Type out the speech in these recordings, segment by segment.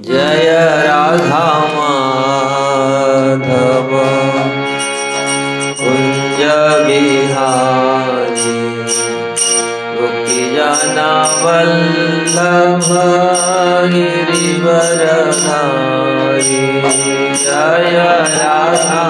जय राधा माधव कुंज बिहारी गोपीजन वल्लभ गिरिवरधारी। जय राधा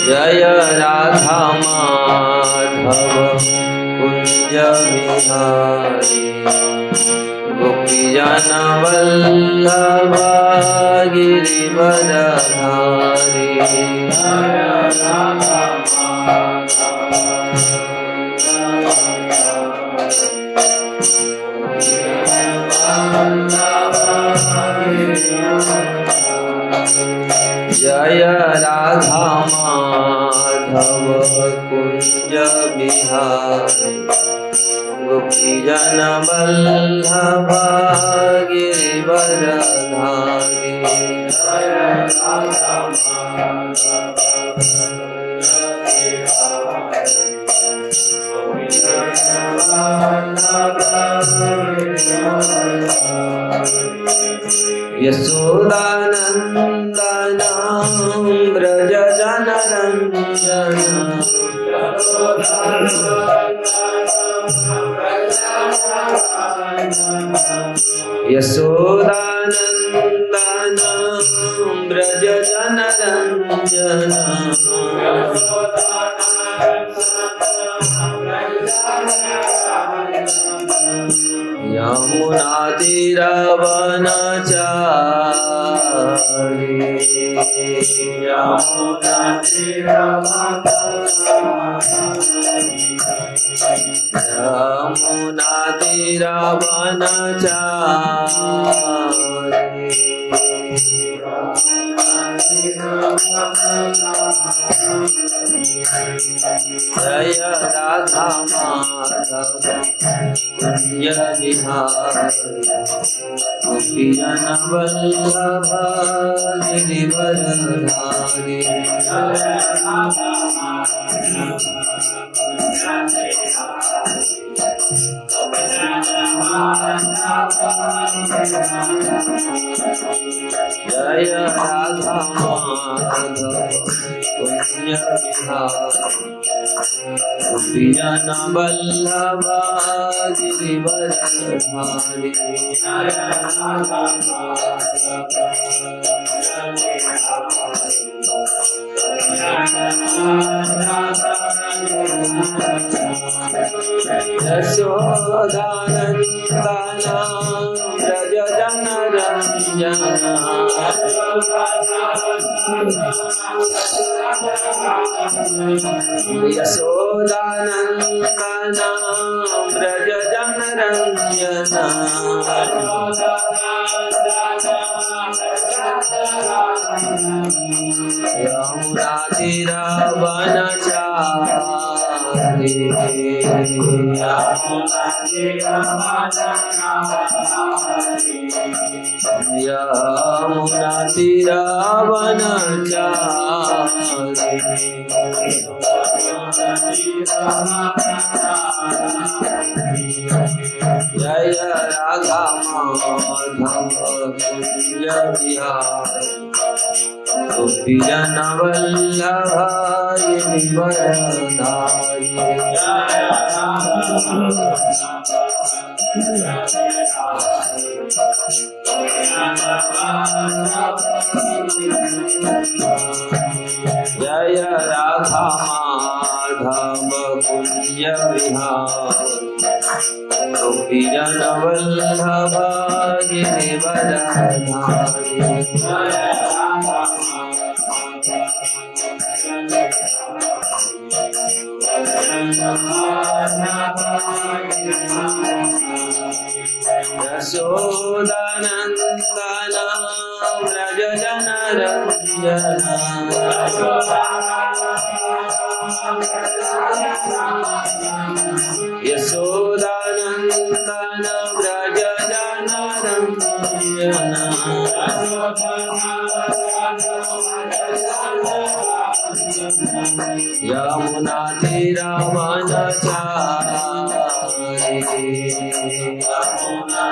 जय राधा माधव कुंज बिहारी गोपीजन वल्लभ गिरिवरधारी। जय राधा माधव कुंज बिहारी गोपीजन वल्लभ गिरिवरधारी। यशोदानंदन ब्रज जन रंजन यशोदानंदन ब्रज जन रंजन यमुना तीरवनचारी यमुना तीरवनचारी। जय राधा माधव कुंज बिहारी गोपीजन वल्लभ गिरिवरधारी। जय राधा माधव कुंज बिहारी गोपीजन वल्लभ गिरिवरधारी। यशोदानंदन ब्रज जन रंजन यशोदानंदन ब्रज जन रंजन यमुना तीरवनचारी यमुना तीरवनचारी। जय राधा माधव कुंज बिहारी गोपीजन वल्लभ गिरिवरधारी। जय राधा माधव कुंज बिहारी गोपीजन वल्लभ गिरिवरधारी। यशोदानंदन ब्रज जन रंजन यशोदानंदन ब्रज जन रंजन यमुना तीरवनचारी यमुना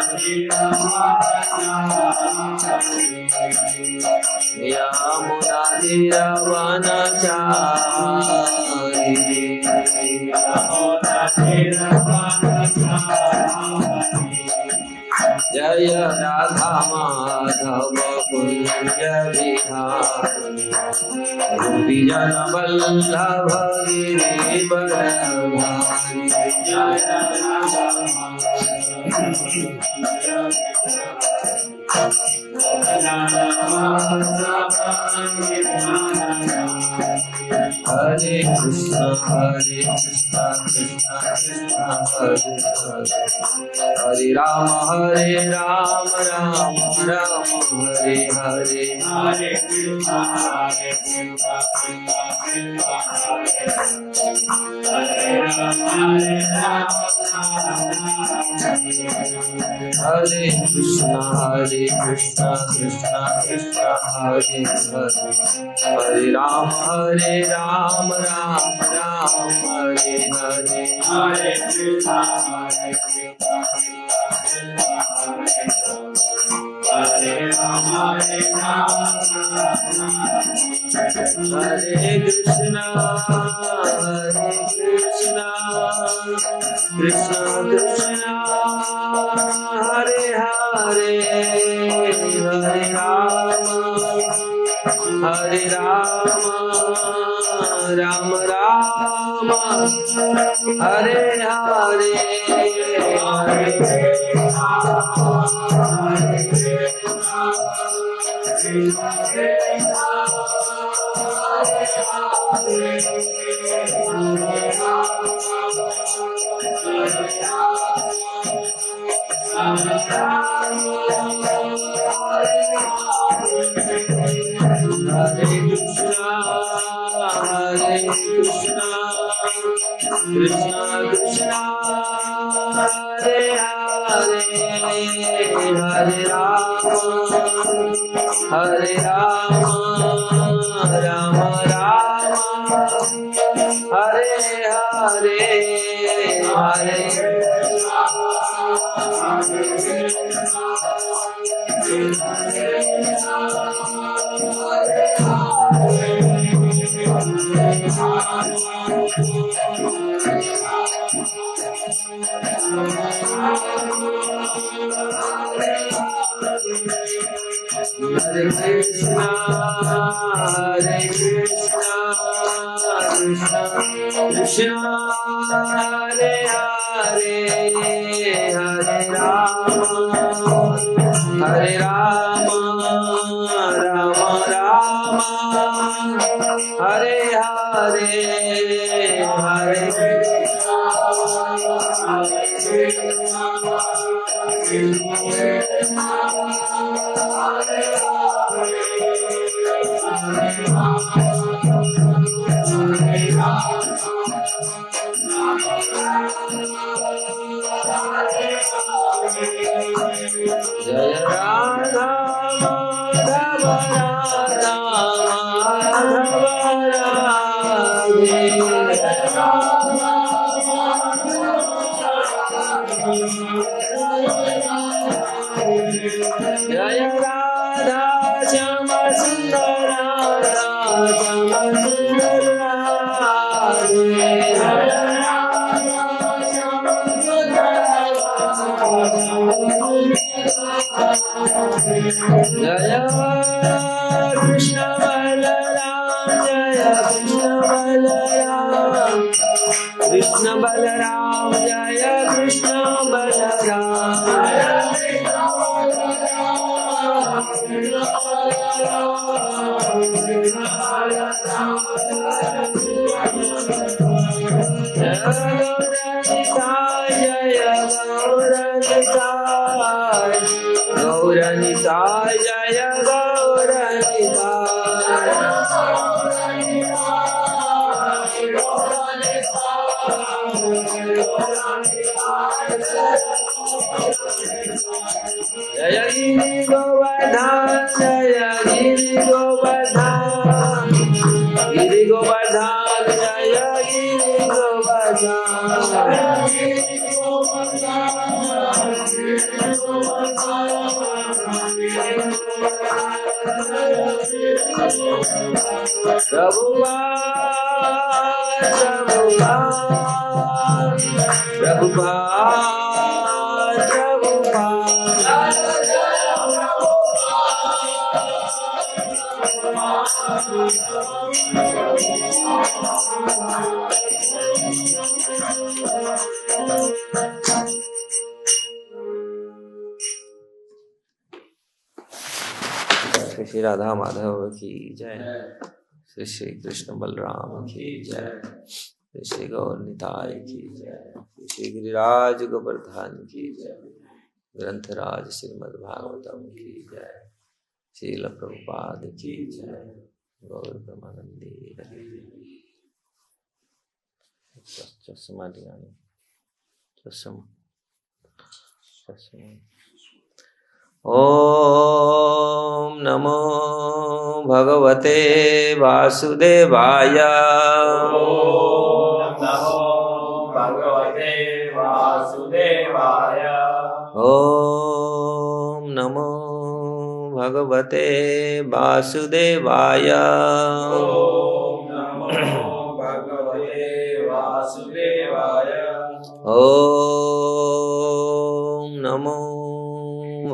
जय राधा माधव कुंज विहारी गोपी जन वल्लभ गिरिवरधारी हरे कृष्ण कृष्ण कृष्ण हरे हरे हरे राम राम राम हरे हरे हरे कृष्ण कृष्ण कृष्ण कृष्ण हरे हरे हरे राम राम राम हरे हरे हरे कृष्ण हरे राम हरे Krishna Krishna Krishna Hare Hare Hare Ram Ram Ram Hare Hare Krishna Krishna Hare Hare Hare Ram Ram Ram Hare Hare Hare Hare Krishna, Krishna Krishna, Hare Hare, Hare Rama, Rama Rama, Hare Hare, Hare Krishna, Jai Radha Madhava Radha Madhava Jai Radha Shama Sundara Shama Sundara Jaya Krishna Balaram, Jaya Krishna Balaram, Krishna Balaram, Jaya Krishna Balaram, Gauranitai, Jaya Jaya Giri Govardhan, Jaya Giri Govardhan, Giri Govardhan, Shri Radha Madhav की जय। श्री श्री कृष्ण बलराम की जय। श्री श्री गौर निताय की जय। श्री श्री गिरिराज गोवर्धन की जय। ग्रंथराज श्रीमद् भागवतम की जय। श्रील प्रभुपाद की जय। गौर ब्रह्मानंदी हरि। चश्मा ओम नमो भगवते वासुदेवाय। ओम नमो भगवते वासुदेवाय। ओम नमो भगवते वासुदेवाय। ओम नमो भगवते वासुदेवाय। ओम नमो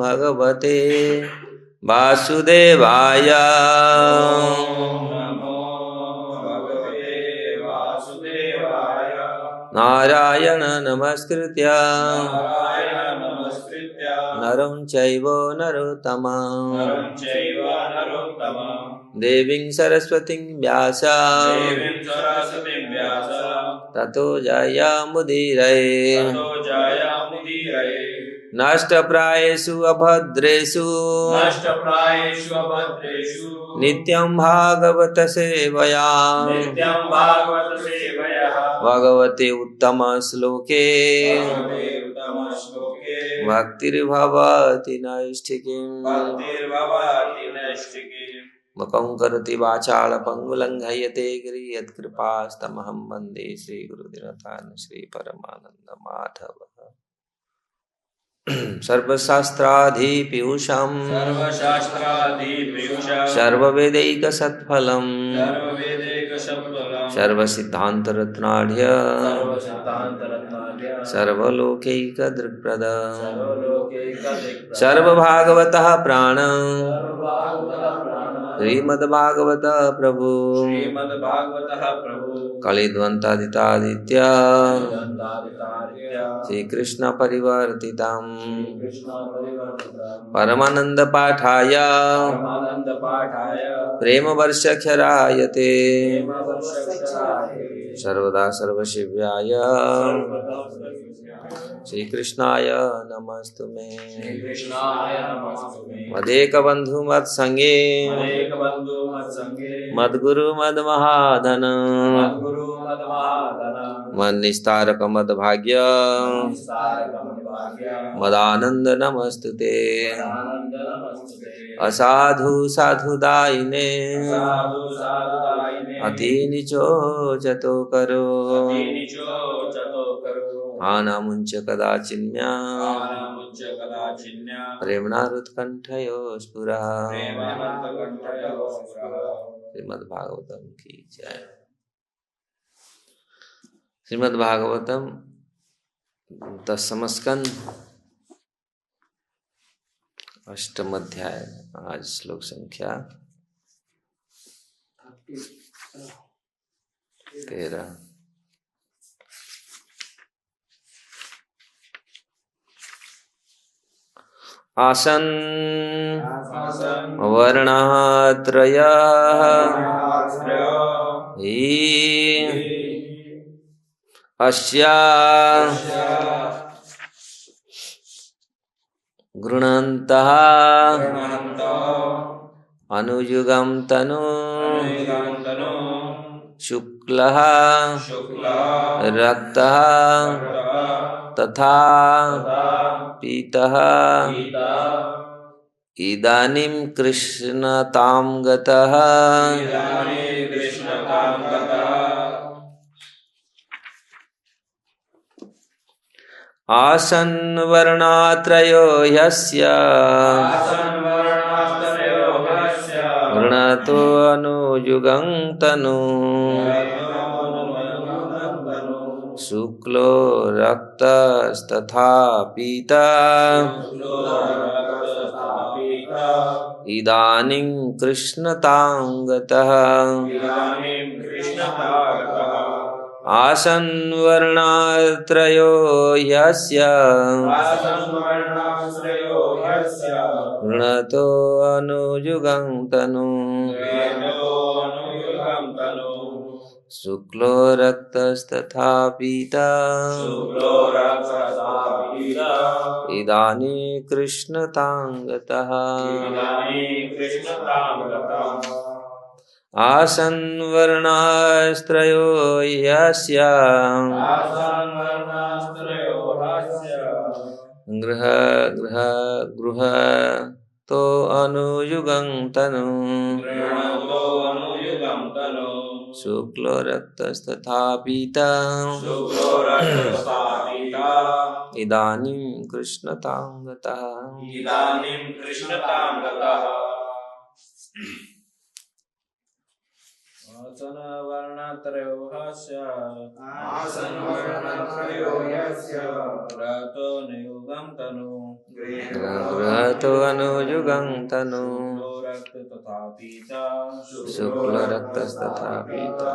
भगवते वासुदेवाय। ओम नमो भगवते वासुदेवाय। नारायण नमस्कृत्य नारायण नमस्कृत्य नरं चैव नरोत्तमं नरं चैव नरोत्तमं देवीं सरस्वतीं व्यास देवीं सरस्वतीं व्यास ततो जयमुदीरये। ततो जयमुदीरये। नष्टप्रायेषु अभद्रेषु नष्टप्रायेषु अभद्रेषु नित्यं भागवत सेवया नित्यं भागवत सेवया भगवते उत्तमश्लोके भगवते उत्तमश्लोके भक्तिर्भवति नैष्ठिकीम्। भक्तिर्भवति नैष्ठिकीम्। मुखं करोति वाचाल पंगुलंघयते गिरि यत्कृपास्तमहं वन्दे श्रीगुरुदिनतान् श्रीपरमानन्द माधव। सर्वशास्त्राधिपीयूषं सर्ववेदैकसत्फलं सर्वसिद्धान्तरत्नाढ्य सर्वलोकैकदृक्प्रद सर्वभागवतः प्राण श्रीमद्भागवत प्रभु कलिद्वंतादितादित्य श्रीकृष्ण परिवर्तितम् परमानंद पाठाय प्रेम वर्षक्षरायते सर्वदा सर्वशिव्याय श्रीकृष्णाय नमस्तुमे। मदेक बंधु मत संगे मद्गुरु मद्महाधन मन्निस्तारक मद्भाग्य मदानंद नमस्तुते। असाधु साधुदायिने अति निचो जतो करो आनामुंच कदाचिन्या प्रेमणारुत्कंठयो स्फुरा। श्रीमद्भागवतम की जय। श्रीमद्भागवतम 10वां स्कंद 8वां अध्याय। आज श्लोक संख्या 13। आसन वर्णात्रयः अस्या गृह्णन्तः अनुयुगं तनु शुक्लः रक्तः तथा पीतः इदानीं कृष्णतां गतः। आसन् वर्णात्रयो ह्यस्य वृणतो अनुयुगं तनु शुक्लो रक्तस्तथा पीता इदानीं कृष्णतां गतः आसन् वर्णात्रयो ह्यस्य वृणतो अनुयुगं तनु शुक्लो रक्तस्तथा पीता इदानीं कृष्णतां गतः आसन् वर्णास्त्रयो ह्यस्य गृह तो अनुयुगं तनु शुक्लो रक्तस्तथा पीता इदानीं कृष्णतां गतः गृहतो अनुयुगं तनु शुक्लो रक्तस्तथा पीता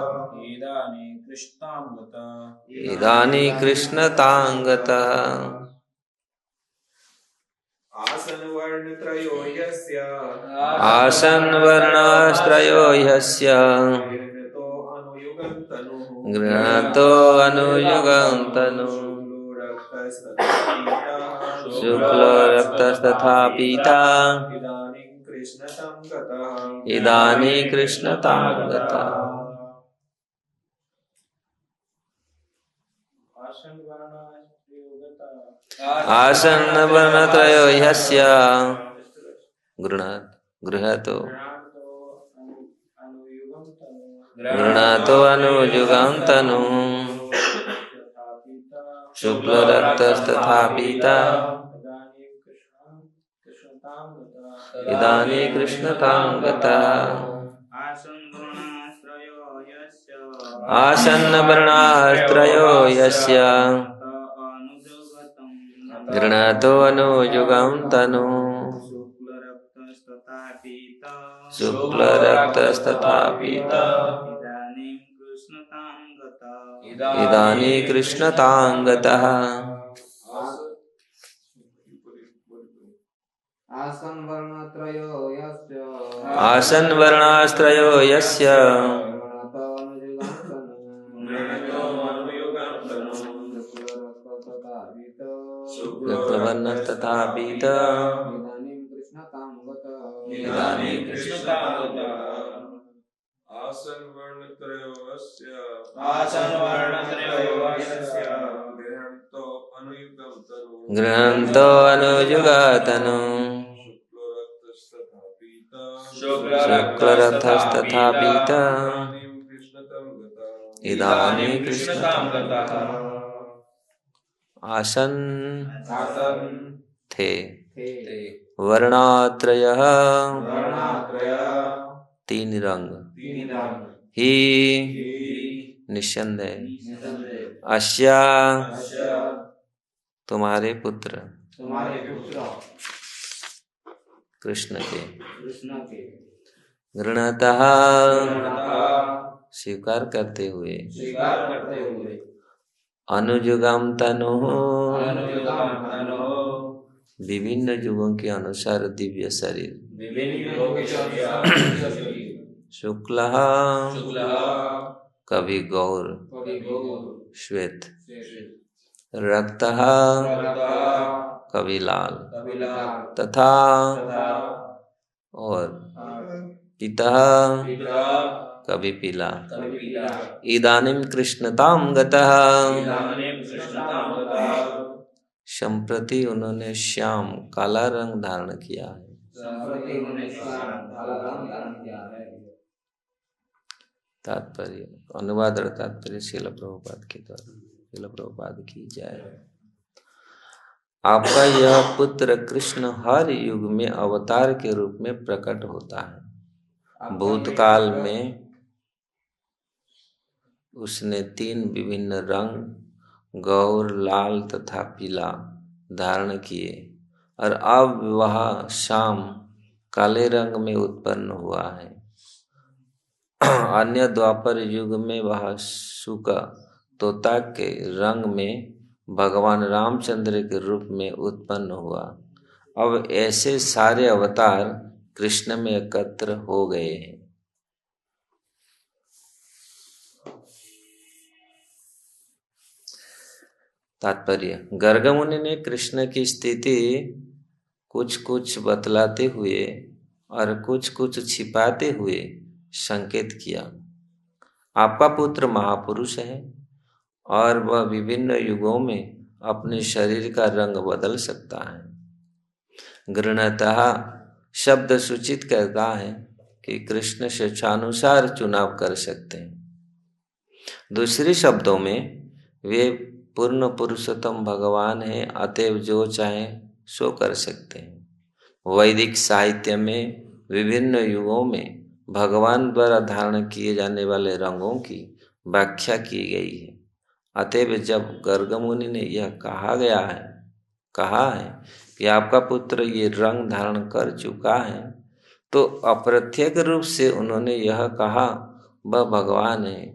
इदानीं कृष्णतां गतः आसन् वर्णास्त्रयो ह्यस्य गृहतो अनुयुगं तनु शुक्लो रक्तस्तथा पीता इदानीं कृष्णतां गतः आसन् वर्णत्रयो ह्यस्य गृहतो अनुयुगं तनु शुक्लो रक्तस्तथा पीता इदानीं कृष्णतां गतः आसन् वर्णास्त्रयो ह्यस्य गृह्णातो अनुयुगं तनु शुक्ल रक्तस्तथा पीता इदानीं कृष्णतां गतः आसन् वर्णास्त्रयो यस्य शुक्लवर्णस्तथा पीता इदानीं कृष्णतां गतः आसन् वर्णत्रयोस्य गृह्णन्तो अनुयुगतनु शुक्लरथस्तथा पीता इदानीं कृष्णतां गतः आसन् थे वर्णात्रयः तीन रंग ही निस्संदेह अश्या तुम्हारे पुत्र कृष्ण के गृणतः स्वीकार करते हुए अनुयुगम तनु विभिन्न युगों के अनुसार दिव्य शरीर शुक्ल कभी गौर श्वेत रक्त कभी लाल तथा और पिता कभी पीला इदानीं कृष्णतां गतः संप्रति उन्होंने श्याम काला रंग धारण किया है। तात्पर्य अनुवाद और तात्पर्य श्रील प्रभुपाद के द्वारा। श्रील प्रभुपाद की जय। आपका यह पुत्र कृष्ण हर युग में अवतार के रूप में प्रकट होता है। भूतकाल में उसने 3 विभिन्न रंग गौर, लाल तथा पीला धारण किए और अब वह शाम काले रंग में उत्पन्न हुआ है। अन्य द्वापर युग में वह शुक तोता के रंग में भगवान रामचंद्र के रूप में उत्पन्न हुआ। अब ऐसे सारे अवतार कृष्ण में एकत्र हो गए हैं। तात्पर्य, गर्ग मुनि ने कृष्ण की स्थिति कुछ कुछ बतलाते हुए और कुछ कुछ छिपाते हुए संकेत किया। आपका पुत्र महापुरुष है और वह विभिन्न युगों में अपने शरीर का रंग बदल सकता है। गृणतः शब्द सूचित करता है कि कृष्ण स्वेच्छानुसार चुनाव कर सकते हैं। दूसरे शब्दों में वे पूर्ण पुरुषोत्तम भगवान हैं, अतएव जो चाहे सो कर सकते हैं। वैदिक साहित्य में विभिन्न युगों में भगवान द्वारा धारण किए जाने वाले रंगों की व्याख्या की गई है। अतएव जब गर्ग मुनि ने यह कहा है कि आपका पुत्र ये रंग धारण कर चुका है, तो अप्रत्यक्ष रूप से उन्होंने यह कहा वह भगवान है।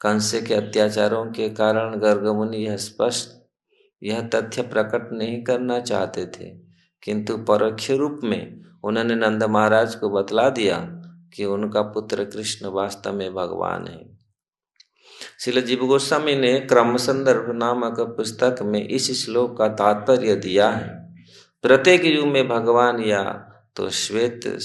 कंस के अत्याचारों के कारण गर्ग मुनि यह तथ्य प्रकट नहीं करना चाहते थे, किंतु परोक्ष रूप में उन्होंने नंद महाराज को बतला दिया कि उनका पुत्र कृष्ण वास्तव में भगवान है। श्रील जीव गोस्वामी ने क्रम संदर्भ नामक पुस्तक में इस श्लोक का तात्पर्य दिया है। प्रत्येक युग में भगवान या तो श्वेत,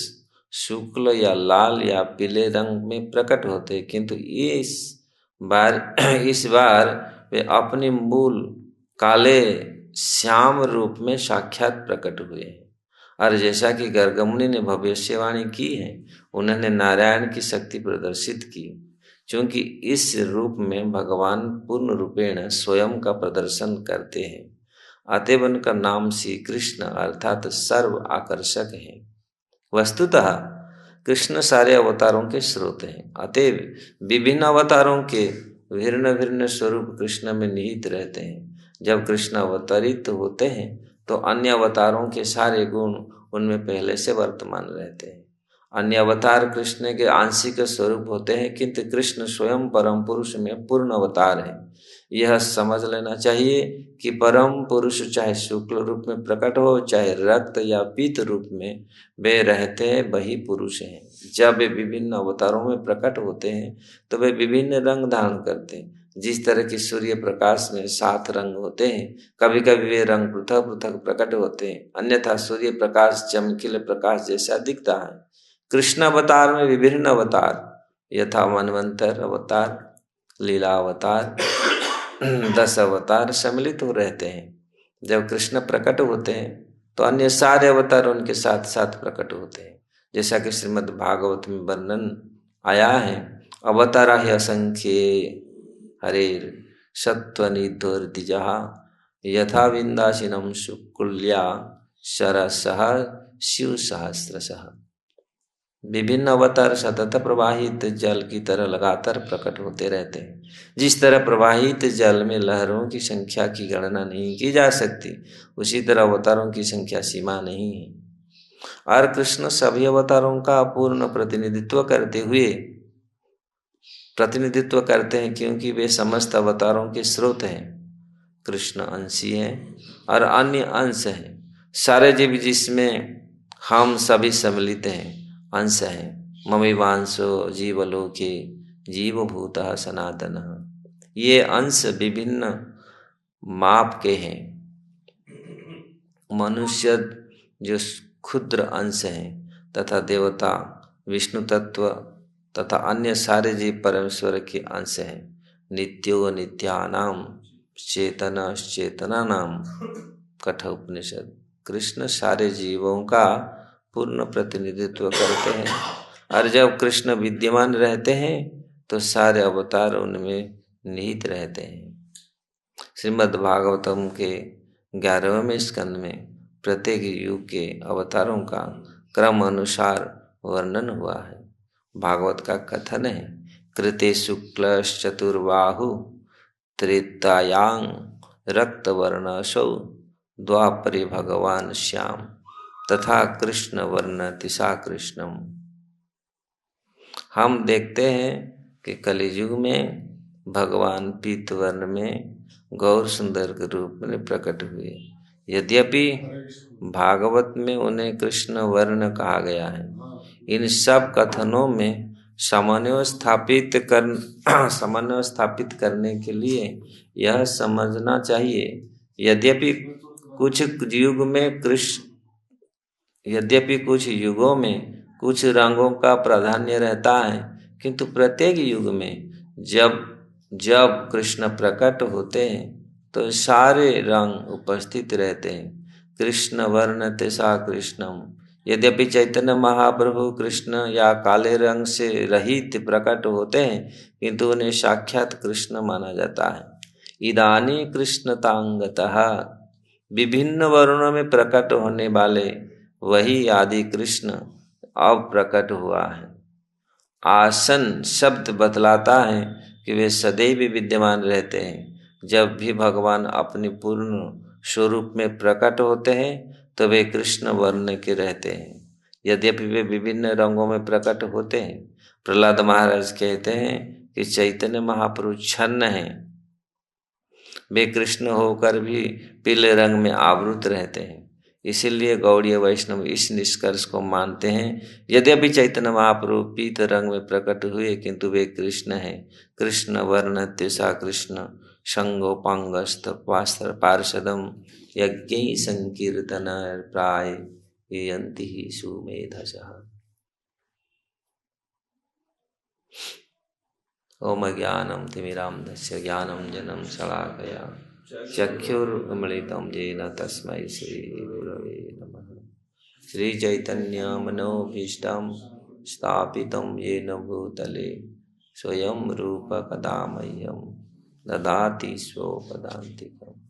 शुक्ल या लाल या पीले रंग में प्रकट होते, किंतु इस बार वे अपने मूल काले श्याम रूप में साक्षात प्रकट हुए हैं। और जैसा कि गर्ग मुनि ने भविष्यवाणी की है, उन्होंने नारायण की शक्ति प्रदर्शित की। क्योंकि इस रूप में भगवान पूर्ण रूपेण स्वयं का प्रदर्शन करते हैं, अतएव उनका नाम श्री कृष्ण अर्थात सर्व आकर्षक है। वस्तुतः कृष्ण सारे अवतारों के स्रोत हैं, अतएव विभिन्न अवतारों के भिन्न भिन्न स्वरूप कृष्ण में निहित रहते हैं। जब कृष्ण अवतरित होते हैं तो अन्य अवतारों के सारे गुण उनमें पहले से वर्तमान रहते हैं। अन्य अवतार कृष्ण के आंशिक स्वरूप होते हैं, किंतु कृष्ण स्वयं परम पुरुष में पूर्ण अवतार है। यह समझ लेना चाहिए कि परम पुरुष चाहे शुक्ल रूप में प्रकट हो, चाहे रक्त या पीत रूप में वे रहते हैं, वही पुरुष हैं। जब वे विभिन्न अवतारों में प्रकट होते हैं तो वे विभिन्न रंग धारण करते हैं। जिस तरह की सूर्य प्रकाश में 7 रंग होते हैं, कभी कभी वे रंग पृथक पृथक प्रकट होते हैं, अन्यथा सूर्य प्रकाश चमकीले प्रकाश जैसा दिखता है। कृष्ण अवतार में विभिन्न अवतार यथा मनवंतर अवतार, लीला अवतार, 10 अवतार सम्मिलित हो रहते हैं। जब कृष्ण प्रकट होते हैं तो अन्य सारे अवतार उनके साथ साथ प्रकट होते हैं। जैसा कि श्रीमद् भागवत में वर्णन आया है, अवतारा ही असंख्ये हरेर सत्वनिधोर्दिजः यथा विंदासिनम शुक्ल्या शरसः शिव सहस्रशः। विभिन्न अवतार सतत प्रवाहित जल की तरह लगातार प्रकट होते रहते हैं। जिस तरह प्रवाहित जल में लहरों की संख्या की गणना नहीं की जा सकती, उसी तरह अवतारों की संख्या सीमा नहीं है। और कृष्ण सभी अवतारों का पूर्ण प्रतिनिधित्व करते हैं, क्योंकि वे समस्त अवतारों के स्रोत हैं। कृष्ण अंशी हैं और अन्य अंश हैं। सारे जीव जिसमें हम सभी सम्मिलित हैं अंश हैं। ममिवांशो जीवलोके जीवभूतः सनातनः। ये अंश विभिन्न माप के हैं। मनुष्य जो क्षुद्र अंश हैं तथा देवता, विष्णु तत्व तथा अन्य सारे जीव परमेश्वर के अंश हैं। नित्यो नित्यानाम चेतनानाम कठोपनिषद। कृष्ण सारे जीवों का पूर्ण प्रतिनिधित्व करते हैं, और जब कृष्ण विद्यमान रहते हैं तो सारे अवतार उनमें निहित रहते हैं। श्रीमद् भागवतम के 11वें स्कंद में प्रत्येक युग के अवतारों का क्रम अनुसार वर्णन हुआ है। भागवत का कथन है, कृते शुक्ल चतुर्बाहु त्रेतायां रक्तवर्णसौ द्वापरे भगवान श्याम तथा कृष्ण वर्ण तिसा कृष्णम। हम देखते हैं कि कलियुग में भगवान पीतवर्ण में गौर सुंदर के रूप में प्रकट हुए। यद्यपि भागवत में उन्हें कृष्ण वर्ण कहा गया है। इन सब कथनों में समन्वय स्थापित करने के लिए यह समझना चाहिए, यद्यपि कुछ युगों में कुछ रंगों का प्राधान्य रहता है, किंतु प्रत्येक युग में जब कृष्ण प्रकट होते हैं तो सारे रंग उपस्थित रहते हैं। कृष्ण वर्ण तिसा कृष्णम। यद्यपि चैतन्य महाप्रभु कृष्ण या काले रंग से रहित प्रकट होते हैं, किंतु उन्हें साक्षात कृष्ण माना जाता है। इदानी कृष्णतांगतः, विभिन्न वर्णों में प्रकट होने वाले वही आदि कृष्ण अब प्रकट हुआ है। आसन शब्द बतलाता है कि वे सदैव विद्यमान रहते हैं। जब भी भगवान अपनी पूर्ण स्वरूप में प्रकट होते हैं तो वे कृष्ण वर्ण के रहते हैं। यद्यपि वे विभिन्न रंगों में प्रकट होते हैं। प्रहलाद महाराज कहते हैं कि चैतन्य महाप्रभु छन्न हैं, वे कृष्ण होकर भी पीले रंग में आवृत रहते हैं। इसीलिए गौड़ीय वैष्णव इस निष्कर्ष को मानते हैं, यद्यपि चैतन्य महाप्रभु पीत रंग में प्रकट हुए किंतु वे कृष्ण हैं। कृष्ण वर्ण तिसा कृष्ण संगोपांगस्थ पार्षदम यज्ञ संकीर्तन प्राय यन्ति सुमेधसः। ओम ज्ञानम तिमिरान्धस्य ज्ञानञ्जनं शलाकया चक्षुरुन्मीलितं येन तस्मै श्रीगुरवे नमः। श्रीचैतन्यमनोभीष्टं स्थापितं येन भूतले स्वयं रूप कदा मह्यं ददाति स्वपदान्तिकम्।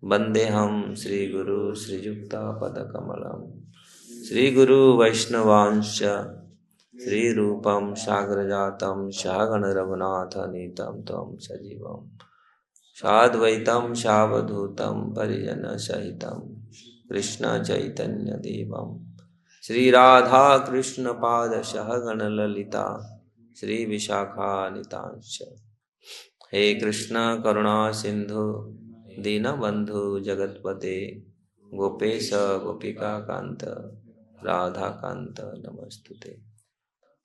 वन्देऽहं श्रीगुरु श्रीयुक्तपदकमलं श्रीगुरु वैष्णवांश्च श्रीरूपं साग्रजातं सहगण रघुनाथनीतं तं सजीवं साद्वैतं सावधूतं परिजनसहितं कृष्ण चैतन्य देवं श्रीराधा कृष्ण पाद सहगण ललिता श्री विशाखानितांश्च। हे कृष्ण करुणा सिंधु दीनबंधु जगतपते गोपेश गोपिका कांत राधा कांत नमस्तुते।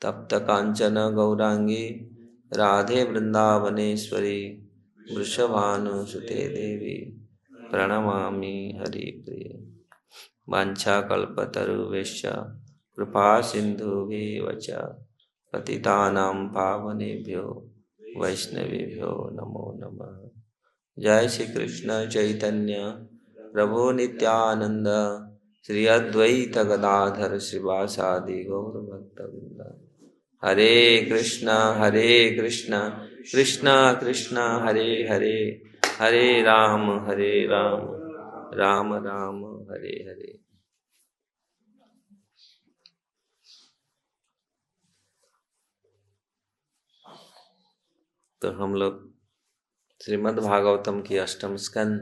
तप्त कांचन गौरांगी राधे वृंदावनेश्वरी वृषभानुसुते देवी प्रणमामि हरिप्रिये। वाञ्छाकल्पतरुभ्यश्च कृपा सिन्धुभ्येव च पतितानां पावनेभ्यो वैष्णवेभ्यो नमो नमः। जय श्री कृष्ण चैतन्य प्रभु नित्यानंद श्री अद्वैत गदाधर श्रीवासादि गौर भक्तवृंद। हरे कृष्णा कृष्णा कृष्णा हरे हरे, हरे राम राम राम हरे हरे। तो हम लोग श्रीमद् भागवतम की अष्टम स्कंद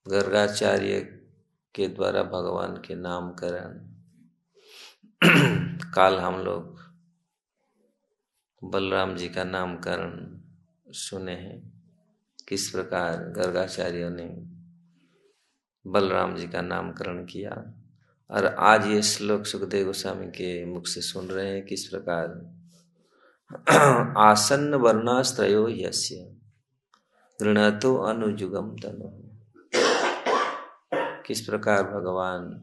गर्गाचार्य के द्वारा भगवान के नामकरण काल हम लोग बलराम जी का नामकरण सुने हैं, किस प्रकार गर्गाचार्यों ने बलराम जी का नामकरण किया। और आज ये श्लोक सुखदेव गोस्वामी के मुख से सुन रहे हैं, किस प्रकार आसन्न वर्णास्त्रयो यस्य गृणतो अनुजुगम तनु। किस प्रकार भगवान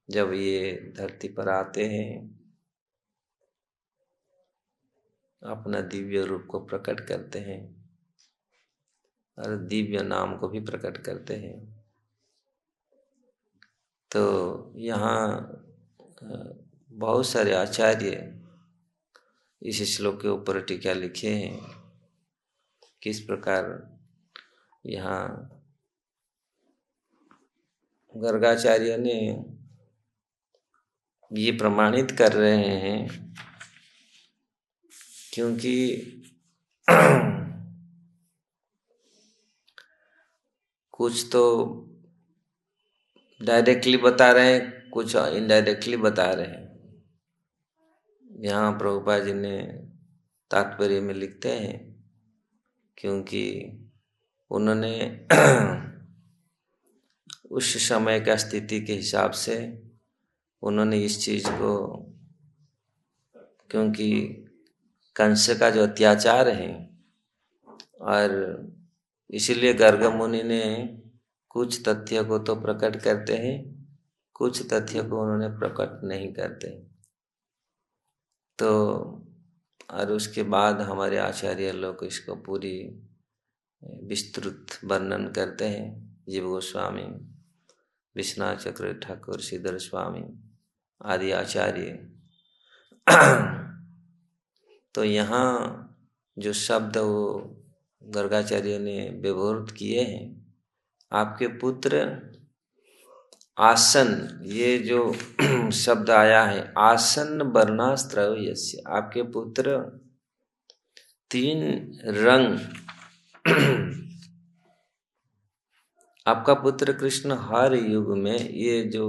जब ये धरती पर आते हैं अपना दिव्य रूप को प्रकट करते हैं और दिव्य नाम को भी प्रकट करते हैं। तो यहाँ बहुत सारे आचार्य इस श्लोक के ऊपर टीका लिखे हैं। किस प्रकार यहाँ गर्गाचार्य ने ये प्रमाणित कर रहे हैं, क्योंकि कुछ तो डायरेक्टली बता रहे हैं, कुछ इनडायरेक्टली बता रहे हैं। यहाँ प्रभुपाद जी ने तात्पर्य में लिखते हैं, क्योंकि उन्होंने उस समय का स्थिति के हिसाब से उन्होंने इस चीज को, क्योंकि कंस का जो अत्याचार है, और इसीलिए गर्ग मुनि ने कुछ तथ्य को तो प्रकट करते हैं, कुछ तथ्य को उन्होंने प्रकट नहीं करते। तो और उसके बाद हमारे आचार्य लोग इसको पूरी विस्तृत वर्णन करते हैं। जीव गोस्वामी, विश्वनाथ चक्र ठाकुर, श्रीधर स्वामी आदि आचार्य। तो यहाँ जो शब्द वो गर्गाचार्य ने व्यवहार किए हैं, आपके पुत्र आसन, ये जो शब्द आया है आसन वर्णास्त्रव यस्य, आपके पुत्र 3 रंग आपका पुत्र कृष्ण हर युग में, ये जो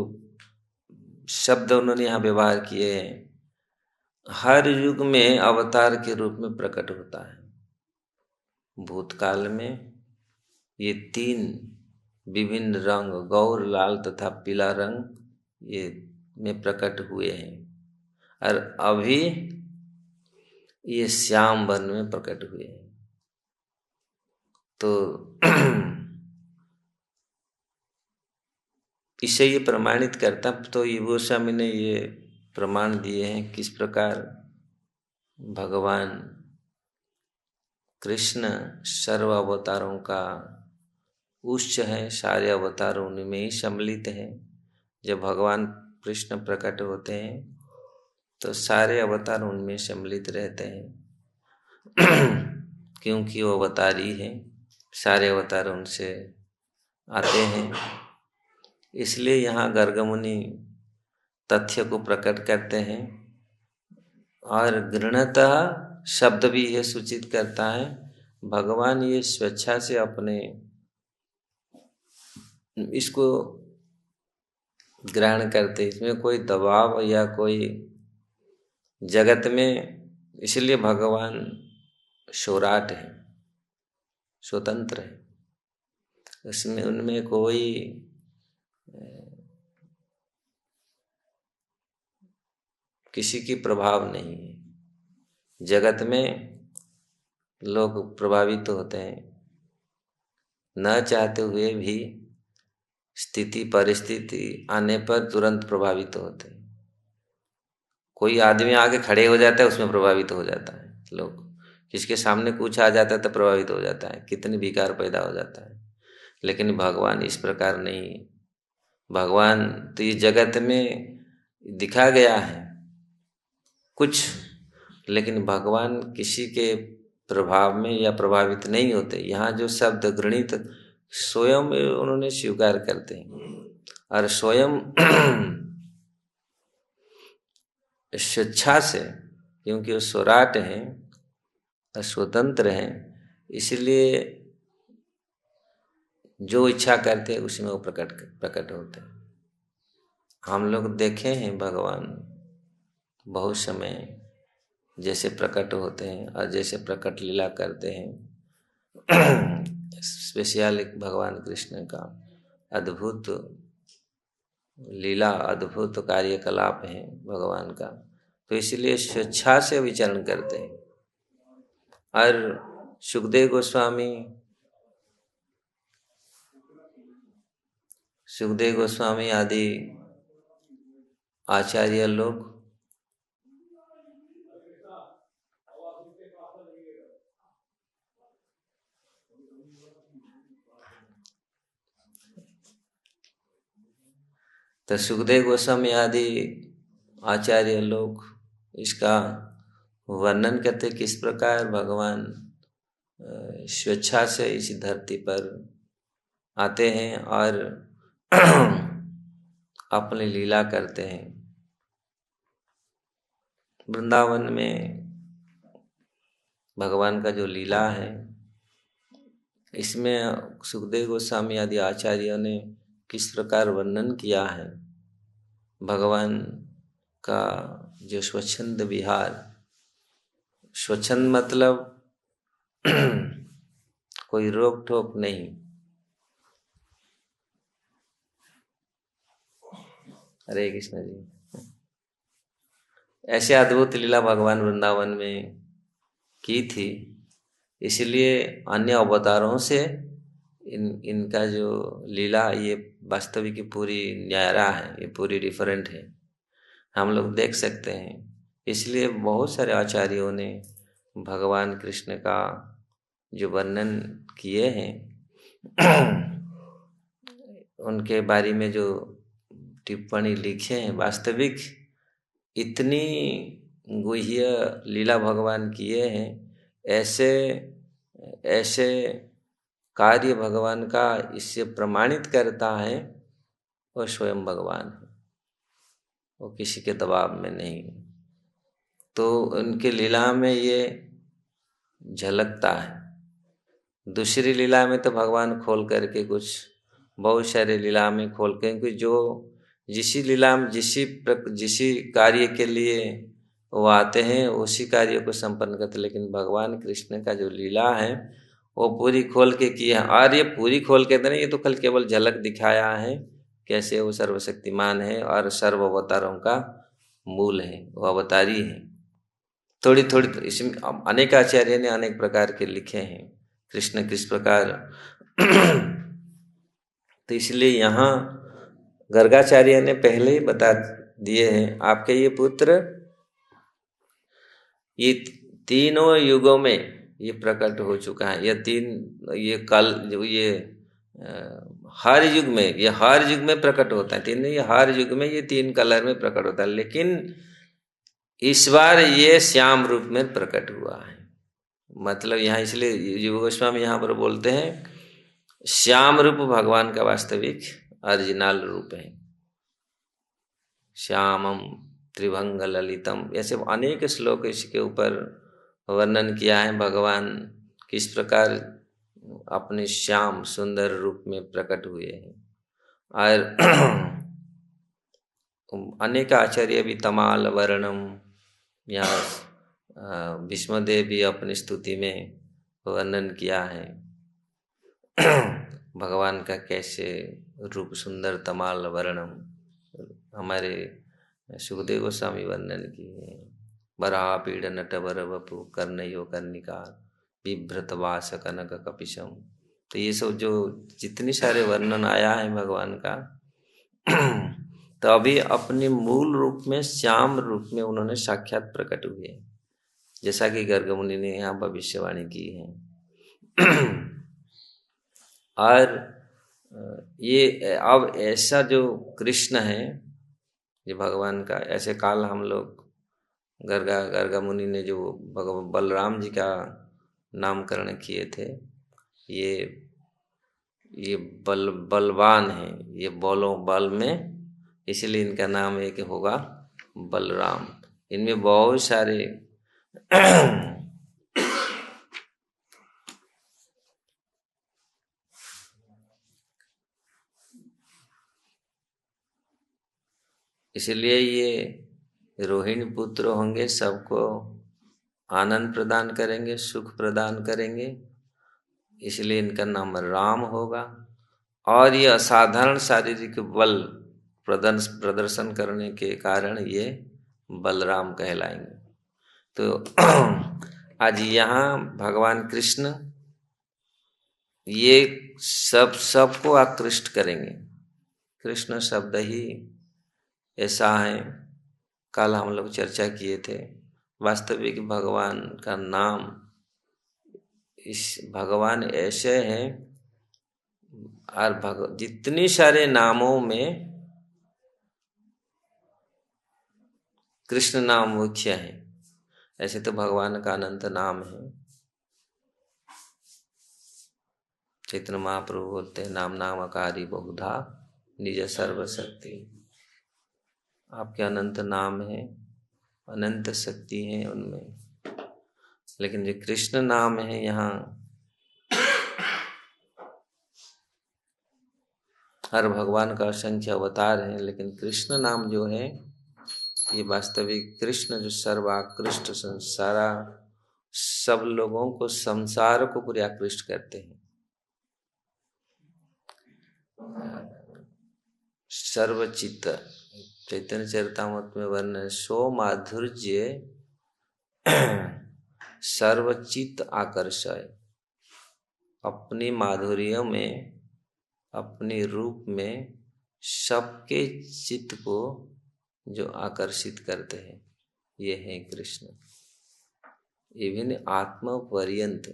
शब्द उन्होंने यहाँ व्यवहार किए हैं, हर युग में अवतार के रूप में प्रकट होता है। भूतकाल में ये 3 विभिन्न रंग, गौर, लाल तथा पीला रंग, ये में प्रकट हुए हैं, और अभी ये श्याम वर्ण में प्रकट हुए हैं। तो इसे ये प्रमाणित करता, तो ये गोस्वामी ने ये प्रमाण दिए हैं किस प्रकार भगवान कृष्ण सर्व अवतारों का उच्च है, सारे अवतार उनमें ही सम्मिलित हैं। जब भगवान कृष्ण प्रकट होते हैं तो सारे अवतार उनमें सम्मिलित रहते हैं, क्योंकि वो अवतारी हैं, सारे अवतार उनसे आते हैं। इसलिए यहाँ गर्ग मुनि तथ्य को प्रकट करते हैं, और गृणतः शब्द भी यह सूचित करता है भगवान ये स्वेच्छा से अपने इसको ग्रहण करते, इसमें कोई दबाव या कोई जगत में, इसलिए भगवान सौराट है, स्वतंत्र है, उसमें उनमें कोई किसी की प्रभाव नहीं है। जगत में लोग प्रभावित होते हैं, न चाहते हुए भी स्थिति परिस्थिति आने पर तुरंत प्रभावित होते हैं। कोई आदमी आगे खड़े हो जाता है, उसमें प्रभावित हो जाता है लोग, किसके सामने कुछ आ जाता है तो प्रभावित हो जाता है, कितनी विकार पैदा हो जाता है। लेकिन भगवान इस प्रकार नहीं। भगवान तो ये जगत में दिखा गया है कुछ, लेकिन भगवान किसी के प्रभाव में या प्रभावित नहीं होते। यहाँ जो शब्द गृणित स्वयं उन्होंने स्वीकार करते हैं, और स्वयं स्वेच्छा से, क्योंकि वो स्वराट हैं और स्वतंत्र हैं, इसलिए जो इच्छा करते हैं उसी में वो प्रकट होते हैं। हम लोग देखे हैं भगवान बहुत समय जैसे प्रकट होते हैं और जैसे प्रकट लीला करते हैं। स्पेशल भगवान कृष्ण का अद्भुत लीला, अद्भुत कार्यकलाप है भगवान का, तो इसलिए स्वेच्छा से विचरण करते हैं। और सुखदेव गोस्वामी आदि आचार्य लोग तो सुखदेव गोस्वामी आदि आचार्य लोग इसका वर्णन करते किस प्रकार भगवान स्वेच्छा से इस धरती पर आते हैं और अपनी लीला करते हैं। वृंदावन में भगवान का जो लीला है, इसमें सुखदेव गोस्वामी आदि आचार्यों ने किस प्रकार वर्णन किया है। भगवान का जो स्वच्छंद विहार, स्वच्छंद मतलब कोई रोक टोक नहीं, हरे कृष्ण जी, ऐसे अद्भुत लीला भगवान वृंदावन में की थी। इसलिए अन्य अवतारों से इनका जो लीला ये वास्तविक पूरी न्यारा है, ये पूरी डिफरेंट है, हम लोग देख सकते हैं। इसलिए बहुत सारे आचार्यों ने भगवान कृष्ण का जो वर्णन किए हैं उनके बारे में जो टिप्पणी लिखे हैं, वास्तविक इतनी गुह्य लीला भगवान किए हैं। ऐसे कार्य भगवान का इससे प्रमाणित करता है वो स्वयं भगवान है, वो किसी के दबाव में नहीं। तो उनके लीला में ये झलकता है। दूसरी लीला में तो भगवान खोल करके कुछ बहुत सारे लीला में खोल के जो जिसी लीला में जिसी कार्य के लिए वो आते हैं उसी कार्य को संपन्न करते। लेकिन भगवान कृष्ण का जो लीला है वो पूरी खोल के किया। और ये पूरी खोल के नहीं, ये तो कल केवल झलक दिखाया है कैसे वो सर्वशक्तिमान है और सर्व अवतारों का मूल है, वो अवतारी है। थोड़ी थोड़ी इसमें अनेक आचार्य ने अनेक प्रकार के लिखे हैं कृष्ण किस प्रकार तो इसलिए यहाँ गर्गाचार्य ने पहले ही बता दिए हैं, आपके ये पुत्र ये तीनों युगों में ये प्रकट हो चुका है। ये कल जो ये हर युग में प्रकट होता है। तीन, ये हर युग में ये तीन कलर में प्रकट होता है, लेकिन इस बार ये श्याम रूप में प्रकट हुआ है। मतलब यहाँ इसलिए युग गोस्वामी यहाँ पर बोलते हैं श्याम रूप भगवान का वास्तविक ओरिजिनल रूप है। श्यामम त्रिभंग ललितम, ऐसे अनेक श्लोक इसके ऊपर वर्णन किया है। भगवान किस प्रकार अपने श्याम सुंदर रूप में प्रकट हुए हैं। और अनेक आचार्य भी तमाल वर्णम, यहाँ भीष्मदेव भी अपनी स्तुति में वर्णन किया है भगवान का कैसे रूप सुंदर तमाल वर्णम। हमारे सुखदेव गोस्वामी वर्णन किए। बराह पीड़ नटवर वपु कर्णयो कर्णिकार बिभ्रत वास कनक कपिशम। तो ये सब जो जितनी सारे वर्णन आया है भगवान का तो अभी अपने मूल रूप में श्याम रूप में उन्होंने साक्षात प्रकट हुए, जैसा कि गर्ग मुनि ने यहाँ भविष्यवाणी की है। और ये अब ऐसा जो कृष्ण है ये भगवान का, ऐसे काल हम लोग गर्गा मुनि ने जो भगवान बलराम जी का नामकरण किए थे, ये बलवान है, ये बल में, इसलिए इनका नाम एक होगा बलराम। इनमें बहुत सारे इसलिए ये रोहिणी पुत्र होंगे, सबको आनंद प्रदान करेंगे, सुख प्रदान करेंगे, इसलिए इनका नाम राम होगा। और ये असाधारण शारीरिक बल प्रदर्शन करने के कारण ये बलराम कहलाएंगे। तो आज यहाँ भगवान कृष्ण ये सबको आकृष्ट करेंगे। कृष्ण शब्द ही ऐसा है, कल हम लोग चर्चा किए थे। वास्तविक भगवान का नाम, इस भगवान ऐसे हैं और जितनी सारे नामों में कृष्ण नाम मुख्य है। ऐसे तो भगवान का अनंत नाम है। चैतन्य महाप्रभु बोलते हैं नाम नामकारी बहुधा निज सर्वशक्ति। आपके अनंत नाम है, अनंत शक्ति है उनमें, लेकिन जो कृष्ण नाम है यहाँ हर भगवान का असंख्य अवतार है, लेकिन कृष्ण नाम जो है ये वास्तविक कृष्ण जो सर्वाकृष्ट संसारा सब लोगों को संसार को पूरे आकृष्ट करते हैं। सर्वचित्त चैतन्य चरितामृत में वर्णन सो माधुर्य सर्वचित्त आकर्षय। अपनी माधुर्य में अपने रूप में सबके चित्त को जो आकर्षित करते हैं ये है कृष्ण। इवन आत्मा पर्यंत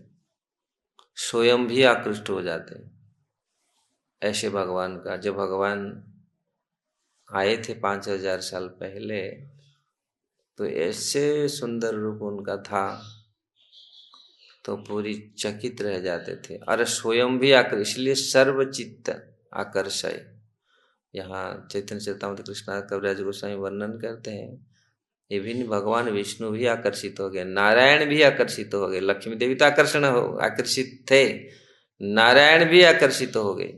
स्वयं भी आकृष्ट हो जाते हैं ऐसे भगवान का। जब भगवान आए थे 5000 साल पहले तो ऐसे सुंदर रूप उनका था तो पूरी चकित रह जाते थे। अरे स्वयं भी आकर्षित, इसलिए सर्वचित्त आकर्षय। यहाँ चैतन्य चरितामृत कृष्ण कविराज गोस्वामी वर्णन करते हैं विभिन्न भगवान विष्णु भी आकर्षित हो गए, नारायण भी आकर्षित हो गए। लक्ष्मी देवी तो आकर्षित थे, नारायण भी आकर्षित हो गए,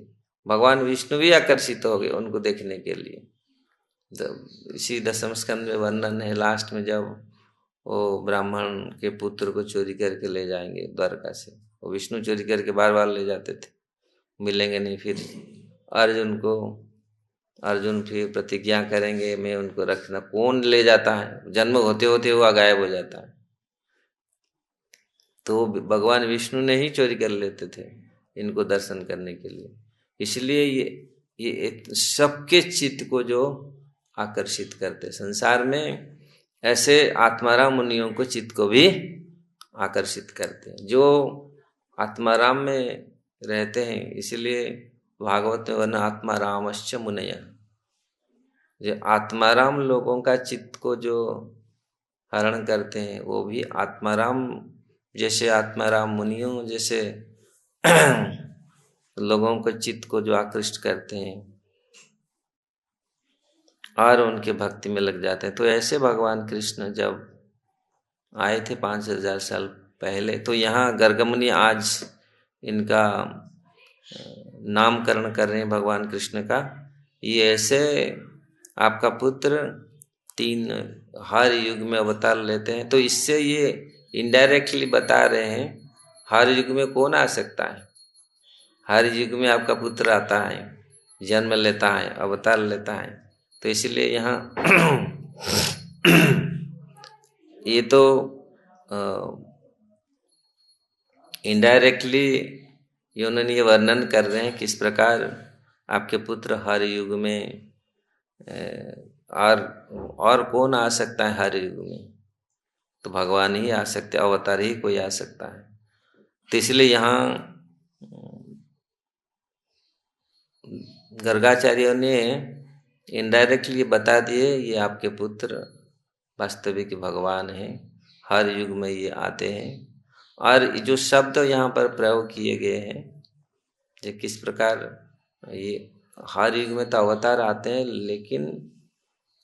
भगवान विष्णु भी आकर्षित हो गए उनको देखने के लिए। इसी दशम स्कंद में वर्णन है लास्ट में, जब वो ब्राह्मण के पुत्र को चोरी करके ले जाएंगे द्वारका से, वो विष्णु चोरी करके बार बार ले जाते थे, मिलेंगे नहीं। फिर अर्जुन फिर प्रतिज्ञा करेंगे मैं उनको रखना। कौन ले जाता है, जन्म होते होते वो गायब हो जाता है। तो भगवान विष्णु ने ही चोरी कर लेते थे इनको दर्शन करने के लिए। इसलिए ये सबके चित्त को जो आकर्षित करते, संसार में ऐसे आत्माराम मुनियों को चित्त को भी आकर्षित करते हैं जो आत्माराम में रहते हैं। इसलिए भागवत में वर्णन आत्मारामश्च मुनय, जो आत्माराम लोगों का चित्त को जो हरण करते हैं वो भी आत्माराम जैसे, आत्माराम मुनियों जैसे लोगों को चित्त को जो आकृष्ट करते हैं और उनके भक्ति में लग जाते हैं। तो ऐसे भगवान कृष्ण जब आए थे 5000 साल पहले, तो यहाँ गर्ग मुनि आज इनका नामकरण कर रहे हैं भगवान कृष्ण का। ये ऐसे आपका पुत्र 3 हर युग में अवतार लेते हैं, तो इससे ये इनडायरेक्टली बता रहे हैं हर युग में कौन आ सकता है। हर युग में आपका पुत्र आता है, जन्म लेता है, अवतार लेता है। तो इसलिए यहाँ ये तो इनडायरेक्टली उन्होंने ये वर्णन कर रहे हैं किस प्रकार आपके पुत्र हर युग में और कौन आ सकता है हर युग में, तो भगवान ही आ सकते, अवतार ही कोई आ सकता है। तो इसलिए यहाँ गर्गाचार्यों ने इनडायरेक्टली बता दिए ये आपके पुत्र वास्तविक भगवान हैं, हर युग में ये आते हैं। और जो शब्द यहाँ पर प्रयोग किए गए हैं जो किस प्रकार ये हर युग में तो अवतार आते हैं, लेकिन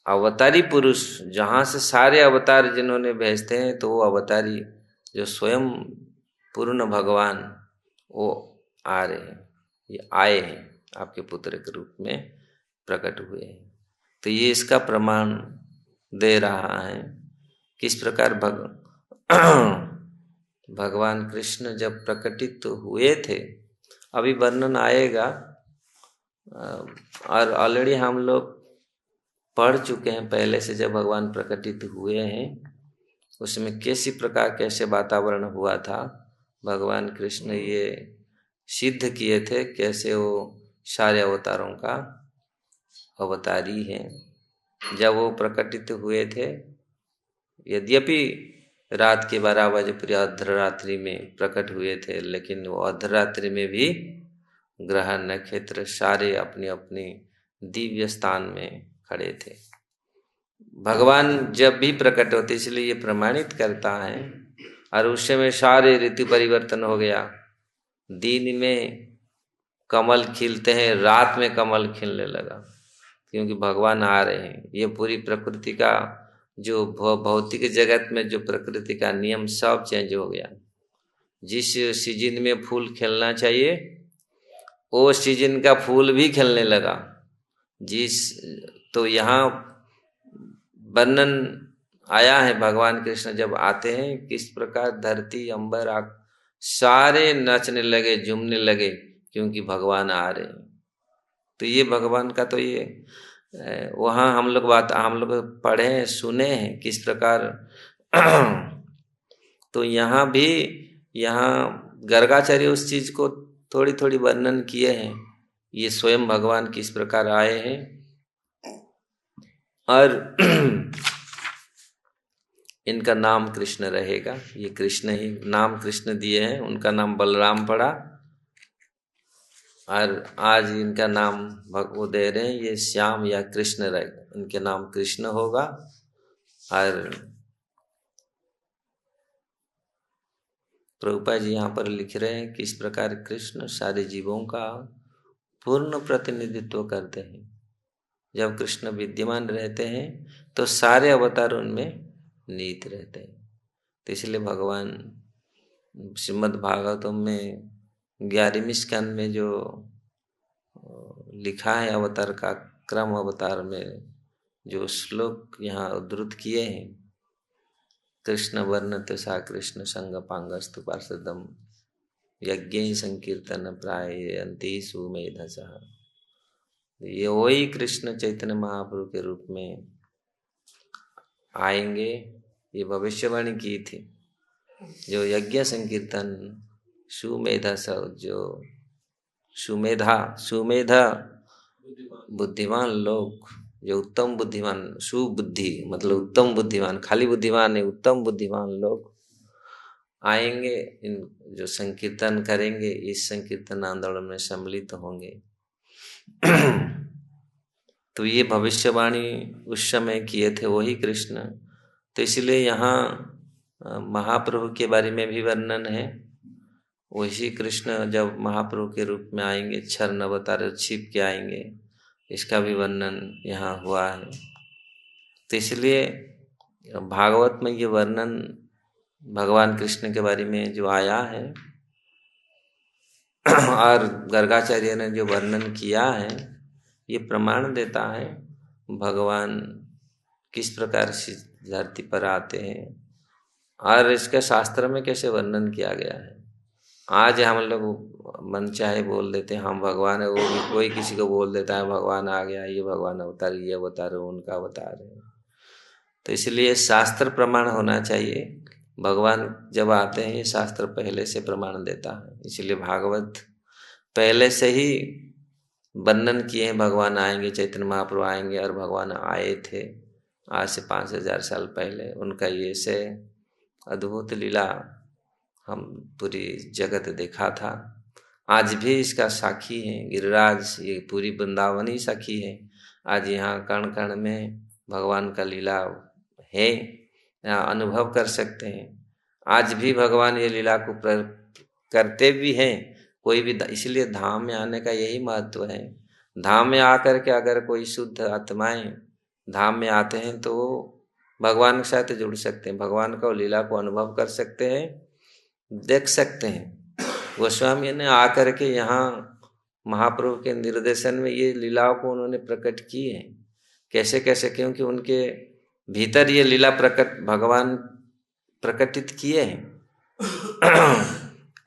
अवतारी पुरुष जहाँ से सारे अवतार जिन्होंने भेजते हैं तो वो अवतारी जो स्वयं पूर्ण भगवान वो आ रहे हैं, ये आए हैं आपके पुत्र के रूप में प्रकट हुए हैं। तो ये इसका प्रमाण दे रहा है किस प्रकार भगवान कृष्ण जब प्रकटित हुए थे। अभी वर्णन आएगा और ऑलरेडी हम लोग पढ़ चुके हैं पहले से, जब भगवान प्रकटित हुए हैं उसमें कैसे वातावरण हुआ था। भगवान कृष्ण ये सिद्ध किए थे कैसे वो सारे अवतारों का अवतारी हैं। जब वो प्रकटित हुए थे, यद्यपि रात के 12 बजे पूरी अर्धरात्रि में प्रकट हुए थे, लेकिन वो अर्धरात्रि में भी ग्रह नक्षत्र सारे अपने अपने दिव्य स्थान में खड़े थे। भगवान जब भी प्रकट होते इसलिए ये प्रमाणित करता है। और उस समय सारे ऋतु परिवर्तन हो गया। दिन में कमल खिलते हैं, रात में कमल खिलने लगा, क्योंकि भगवान आ रहे हैं। ये पूरी प्रकृति का जो भौतिक जगत में जो प्रकृति का नियम सब चेंज हो गया। जिस सीजन में फूल खिलना चाहिए वो सीजन का फूल भी खिलने लगा। तो यहाँ वर्णन आया है भगवान कृष्ण जब आते हैं किस प्रकार धरती अंबर सारे नाचने लगे, झूमने लगे, क्योंकि भगवान आ रहे हैं। तो ये भगवान का तो ये वहाँ हम लोग पढ़े हैं, सुने हैं किस प्रकार। तो यहाँ भी गर्गाचार्य उस चीज को थोड़ी थोड़ी वर्णन किए हैं। ये स्वयं भगवान किस प्रकार आए हैं। और इनका नाम कृष्ण रहेगा। ये कृष्ण ही नाम कृष्ण दिए हैं, उनका नाम बलराम पड़ा और आज इनका नाम वो दे रहे हैं, ये श्याम या कृष्ण रहेगा, इनके नाम कृष्ण होगा। और प्रभुपाद जी यहाँ पर लिख रहे हैं किस प्रकार कृष्ण सारे जीवों का पूर्ण प्रतिनिधित्व करते हैं। जब कृष्ण विद्यमान रहते हैं तो सारे अवतार उनमें नीत रहते हैं। तो इसलिए भगवान श्रीमद् भागवतम में 11वें स्कंद में जो लिखा है अवतार का क्रम, अवतार में जो श्लोक यहाँ उद्धृत किए हैं, कृष्ण वर्णते सा कृष्ण संग पांगस्तु पार्षदम यज्ञ संकीर्तन प्रायन्ति सुमेधसः। ये वही कृष्ण चैतन्य महाप्रभु के रूप में आएंगे, ये भविष्यवाणी की थी। जो यज्ञ संकीर्तन सुमेधस, जो सुमेधा बुद्धिमान लोग, जो उत्तम बुद्धिमान, सुबुद्धि मतलब उत्तम बुद्धिमान, खाली बुद्धिमान नहीं, उत्तम बुद्धिमान लोग आएंगे। इन जो संकीर्तन करेंगे, इस संकीर्तन आंदोलन में सम्मिलित होंगे। तो ये भविष्यवाणी उस समय किए थे वही कृष्ण। तो इसलिए यहाँ महाप्रभु के बारे में भी वर्णन है। वही कृष्ण जब महाप्रभु के रूप में आएंगे, क्षर अवतार छिप के आएंगे, इसका भी वर्णन यहाँ हुआ है। तो इसलिए भागवत में ये वर्णन भगवान कृष्ण के बारे में जो आया है और गर्गाचार्य ने जो वर्णन किया है, ये प्रमाण देता है भगवान किस प्रकार से धरती पर आते हैं और इसके शास्त्र में कैसे वर्णन किया गया है। आज हम लोग मन चाहे बोल देते हैं हम भगवान है, वो भी कोई किसी को बोल देता है भगवान आ गया, ये भगवान अवतार, ये अवतार है, उनका अवतार है। तो इसलिए शास्त्र प्रमाण होना चाहिए। भगवान जब आते हैं ये शास्त्र पहले से प्रमाण देता है। इसलिए भागवत पहले से ही वर्णन किए हैं भगवान आएंगे, चैतन्य महाप्रभु आएंगे। और भगवान आए थे आज से 5000 साल पहले। उनका ये से अद्भुत लीला हम पूरी जगत देखा था। आज भी इसका साक्षी है गिरिराज, ये पूरी वृंदावन ही साक्षी है। आज यहाँ कण कण में भगवान का लीला है, यहाँ अनुभव कर सकते हैं। आज भी भगवान ये लीला को करते भी हैं कोई भी। इसलिए धाम में आने का यही महत्व है। धाम में आकर के अगर कोई शुद्ध आत्माएं धाम में आते हैं तो वो भगवान के साथ जुड़ सकते हैं, भगवान का लीला को अनुभव कर सकते हैं, देख सकते हैं। गोस्वामी ने आकर के यहाँ महाप्रभु के निर्देशन में ये लीलाओं को उन्होंने प्रकट की है। कैसे कैसे, क्योंकि उनके भीतर ये लीला भगवान प्रकटित किए हैं।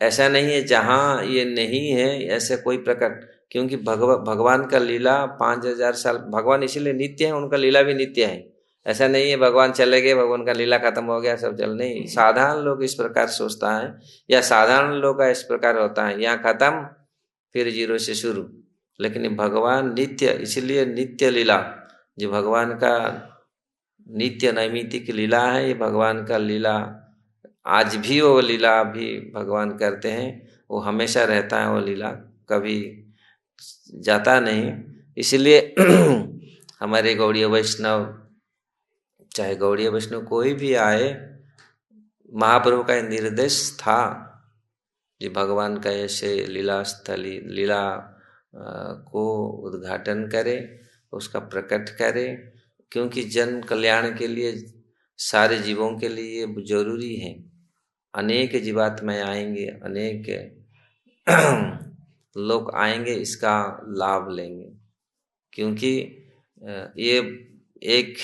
ऐसा नहीं है जहाँ ये नहीं है ऐसे कोई प्रकट, क्योंकि भगवान का लीला 5000 साल, भगवान इसीलिए नित्य है, उनका लीला भी नित्य है। ऐसा नहीं है भगवान चले गए, भगवान का लीला खत्म हो गया, सब चल नहीं। साधारण लोग इस प्रकार सोचता है या साधारण लोग का इस प्रकार होता है, यहाँ खत्म फिर 0 से शुरू। लेकिन भगवान नित्य, इसलिए नित्य लीला जो भगवान का नित्य नैमित्तिक लीला है, ये भगवान का लीला आज भी वो लीला भी भगवान करते हैं। वो हमेशा रहता है, वो लीला कभी जाता नहीं। इसलिए हमारे गौड़ीय वैष्णव चाहे गौड़ीय वैष्णव कोई भी आए, महाप्रभु का निर्देश था कि भगवान का ऐसे लीला स्थली लीला को उद्घाटन करे, उसका प्रकट करे, क्योंकि जन कल्याण के लिए सारे जीवों के लिए जरूरी है। अनेक जीवात्माएं आएंगे, अनेक लोग आएंगे, इसका लाभ लेंगे, क्योंकि ये एक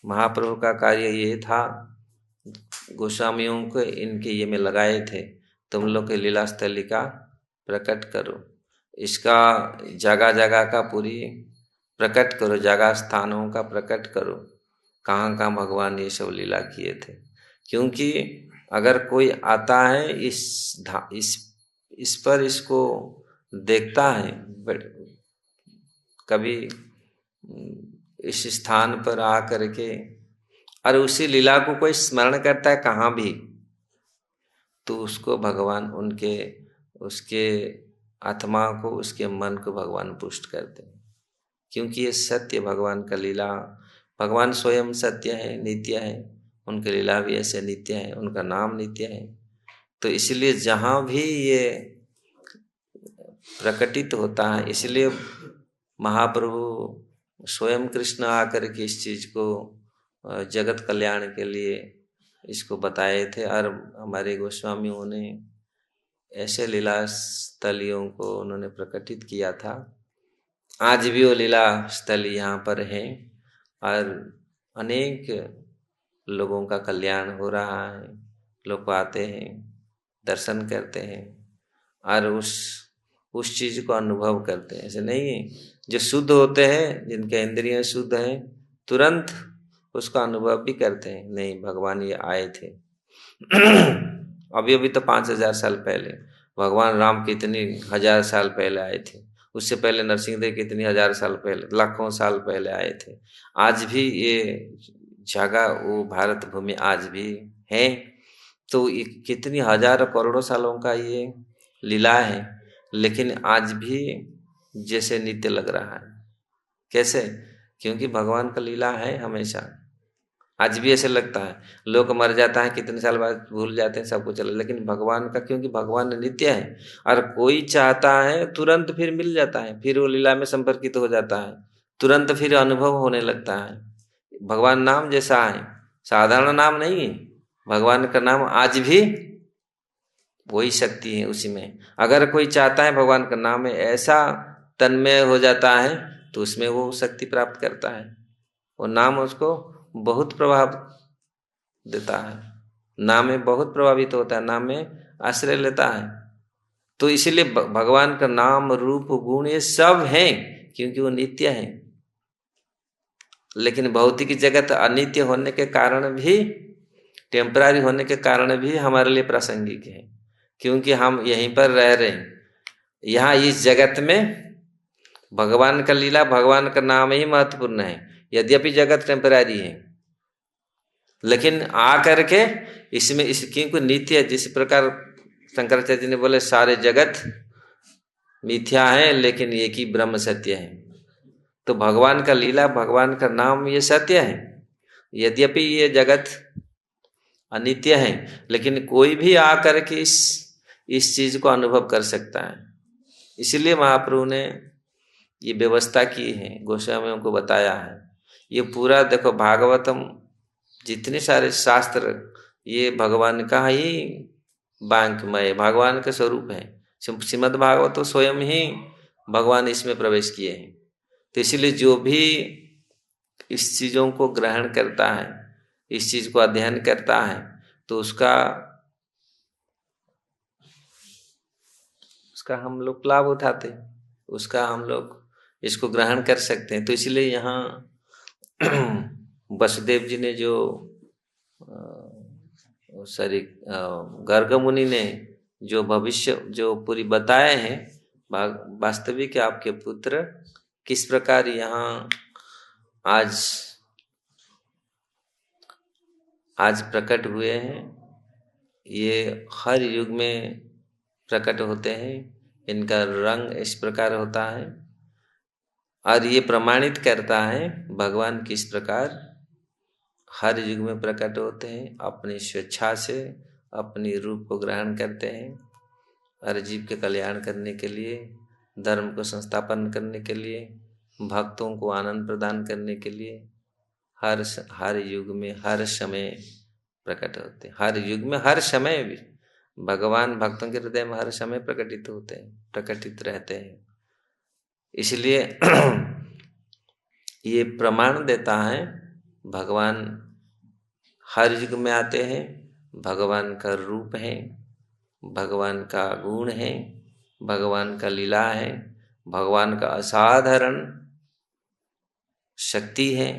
महाप्रभु का कार्य ये था, गोस्वामियों को इनके ये में लगाए थे, तुम लोग के लीला स्थली का प्रकट करो, इसका जगह जगह का पूरी प्रकट करो, जगह स्थानों का प्रकट करो, कहाँ कहाँ भगवान ये सब लीला किए थे। क्योंकि अगर कोई आता है इस पर इसको देखता है, कभी इस स्थान पर आ करके और उसी लीला को कोई स्मरण करता है कहाँ भी, तो उसको भगवान उसके आत्मा को, उसके मन को भगवान पुष्ट करते हैं। क्योंकि ये सत्य भगवान का लीला, भगवान स्वयं सत्य है, नित्य है, उनकी लीला भी ऐसे नित्य है, उनका नाम नित्य है। तो इसलिए जहाँ भी ये प्रकटित होता है, इसलिए महाप्रभु स्वयं कृष्ण आकर के इस चीज को जगत कल्याण के लिए इसको बताए थे। और हमारे गोस्वामियों ने ऐसे लीला स्थलियों को उन्होंने प्रकटित किया था। आज भी वो लीला स्थल यहाँ पर है और अनेक लोगों का कल्याण हो रहा है। लोग आते हैं, दर्शन करते हैं और उस चीज को अनुभव करते हैं। ऐसे नहीं है, जो शुद्ध होते हैं, जिनके इंद्रियां शुद्ध हैं, तुरंत उसका अनुभव भी करते हैं, नहीं भगवान ये आए थे। अभी तो 5000 साल पहले भगवान राम कितनी 1000 साल पहले आए थे, उससे पहले नरसिंहदेव कितनी 1000 साल पहले, लाखों साल पहले आए थे। आज भी ये जगह, वो भारत भूमि आज भी है। तो कितनी हजारों करोड़ों सालों का ये लीला है, लेकिन आज भी जैसे नित्य लग रहा है। कैसे? क्योंकि भगवान का लीला है हमेशा, आज भी ऐसे लगता है। लोग मर जाता है, कितने साल बाद भूल जाते हैं, सब कुछ चला, लेकिन भगवान का, क्योंकि भगवान नित्य है और कोई चाहता है तुरंत फिर मिल जाता है, फिर वो लीला में संपर्कित हो जाता है, तुरंत फिर अनुभव होने लगता है। भगवान नाम जैसा है, साधारण नाम नहीं है, भगवान का नाम आज भी वही शक्ति है उसी में। अगर कोई चाहता है भगवान का नाम में ऐसा तन्मय हो जाता है, तो उसमें वो शक्ति प्राप्त करता है। वो नाम उसको बहुत प्रभाव देता है, नाम में बहुत प्रभावित होता है, नाम में आश्रय लेता है। तो इसीलिए भगवान का नाम, रूप, गुण ये सब हैं, क्योंकि वो नित्य है। लेकिन भौतिक जगत अनित्य होने के कारण भी, टेम्पररी होने के कारण भी हमारे लिए प्रासंगिक है, क्योंकि हम यहीं पर रह रहे हैं। यहाँ इस जगत में भगवान का लीला, भगवान का नाम ही महत्वपूर्ण है। यद्यपि जगत टेम्पररी है, लेकिन आ करके इसमें क्योंकि नित्य है। जिस प्रकार शंकराचार्य जी ने बोले सारे जगत मिथ्या है, लेकिन एक ही ब्रह्म सत्य है। तो भगवान का लीला, भगवान का नाम ये सत्य है। यद्यपि ये जगत अनित्य है, लेकिन कोई भी आकर के इस चीज को अनुभव कर सकता है। इसलिए महाप्रभु ने ये व्यवस्था की है, गोस्वामियों को बताया है। ये पूरा देखो, भागवतम जितने सारे शास्त्र ये भगवान का ही बांकमय, भगवान का स्वरूप है। श्रीमद् भागवत तो स्वयं ही भगवान इसमें प्रवेश किए हैं। तो इसलिए जो भी इस चीजों को ग्रहण करता है, इस चीज को अध्ययन करता है, तो उसका हम लोग लाभ उठाते हैं, उसका हम लोग इसको ग्रहण कर सकते हैं। तो इसलिए यहाँ वसुदेव जी ने जो गर्ग मुनि ने जो भविष्य जो पूरी बताए हैं, वास्तविक आपके पुत्र किस प्रकार यहाँ आज प्रकट हुए हैं, ये हर युग में प्रकट होते हैं। इनका रंग इस प्रकार होता है और ये प्रमाणित करता है भगवान किस प्रकार हर युग में प्रकट होते हैं, अपनी स्वेच्छा से अपनी रूप को ग्रहण करते हैं, हर जीव के कल्याण करने के लिए, धर्म को संस्थापन करने के लिए, भक्तों को आनंद प्रदान करने के लिए हर युग में हर समय प्रकट होते हैं। हर युग में हर समय भी भगवान भक्तों के हृदय में हर समय प्रकटित होते हैं, प्रकटित रहते हैं। इसलिए ये प्रमाण देता है भगवान हर युग में आते हैं, भगवान का रूप है, भगवान का गुण है, भगवान का लीला है, भगवान का असाधारण शक्ति है,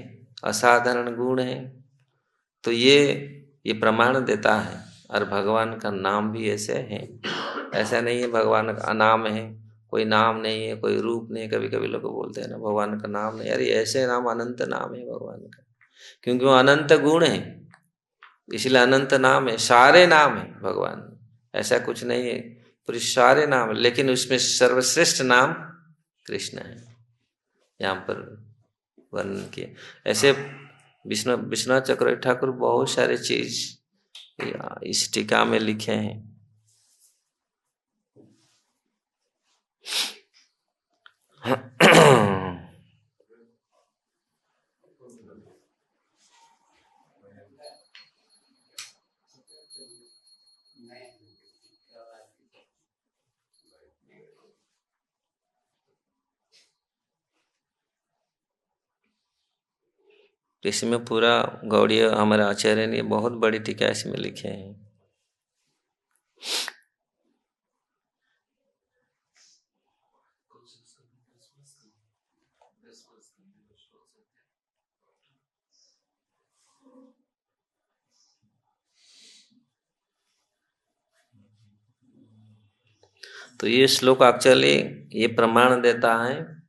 असाधारण गुण है। तो ये प्रमाण देता है। और भगवान का नाम भी ऐसे है, ऐसा नहीं है भगवान का नाम है, कोई नाम नहीं है, कोई रूप नहीं है। कभी कभी लोग बोलते हैं ना भगवान का नाम नहीं, अरे ऐसे नाम, अनंत नाम है भगवान का, क्योंकि वो अनंत गुण है, इसलिए अनंत नाम है। सारे नाम है भगवान, ऐसा कुछ नहीं है, पूरे सारे नाम, लेकिन उसमें सर्वश्रेष्ठ नाम कृष्ण है, यहाँ पर वर्णन किया। ऐसे विश्वनाथ चक्रवर्ती ठाकुर बहुत सारे चीज इस टीका में लिखे हैं। इसमें पूरा गौड़ीय हमारे आचार्य ने बहुत बड़ी टीका इसमें लिखे हैं। तो ये श्लोक एक्चुअली ये प्रमाण देता है,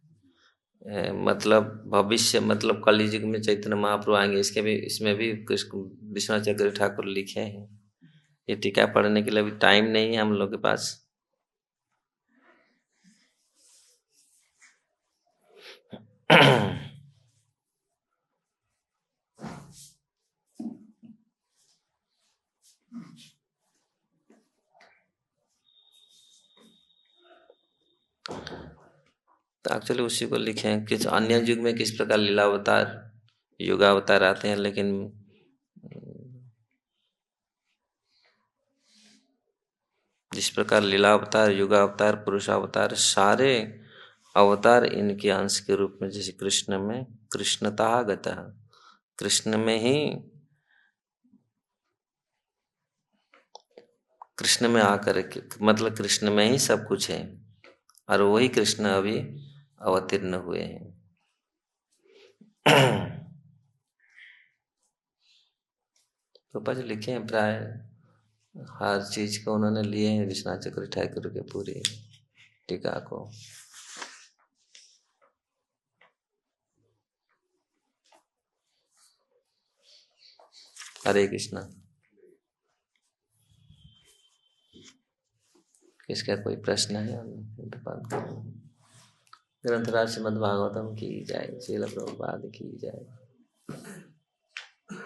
मतलब भविष्य, मतलब कलयुग में चैतन्य महाप्रभु आएंगे, इसमें भी विश्वनाथ चक्रवर्ती ठाकुर लिखे हैं। ये टीका पढ़ने के लिए अभी टाइम नहीं है हम लोग के पास। तो एक्चुअली उसी को लिखे हैं। किस अन्य युग में किस प्रकार लीलावतार युगावतार आते हैं, लेकिन जिस प्रकार लीलावतार, युगावतार, पुरुषावतार, सारे अवतार इनके अंश के रूप में, जैसे कृष्ण में कृष्णतः गतः, कृष्ण में ही, कृष्ण में आकर के, मतलब कृष्ण में ही सब कुछ है, और वही कृष्ण अभी अवतीर्ण हुए हैं। तो पज लिखे हैं, प्राय हर चीज को उन्होंने लिए हैं विश्वनाथ चक्रवर्ती ठाकुर के पूरी टीका को। हरे कृष्णा। किसका कोई प्रश्न है? ग्रंथराज श्रीमद् भागवतम की जय, श्रील प्रभुपाद की जय।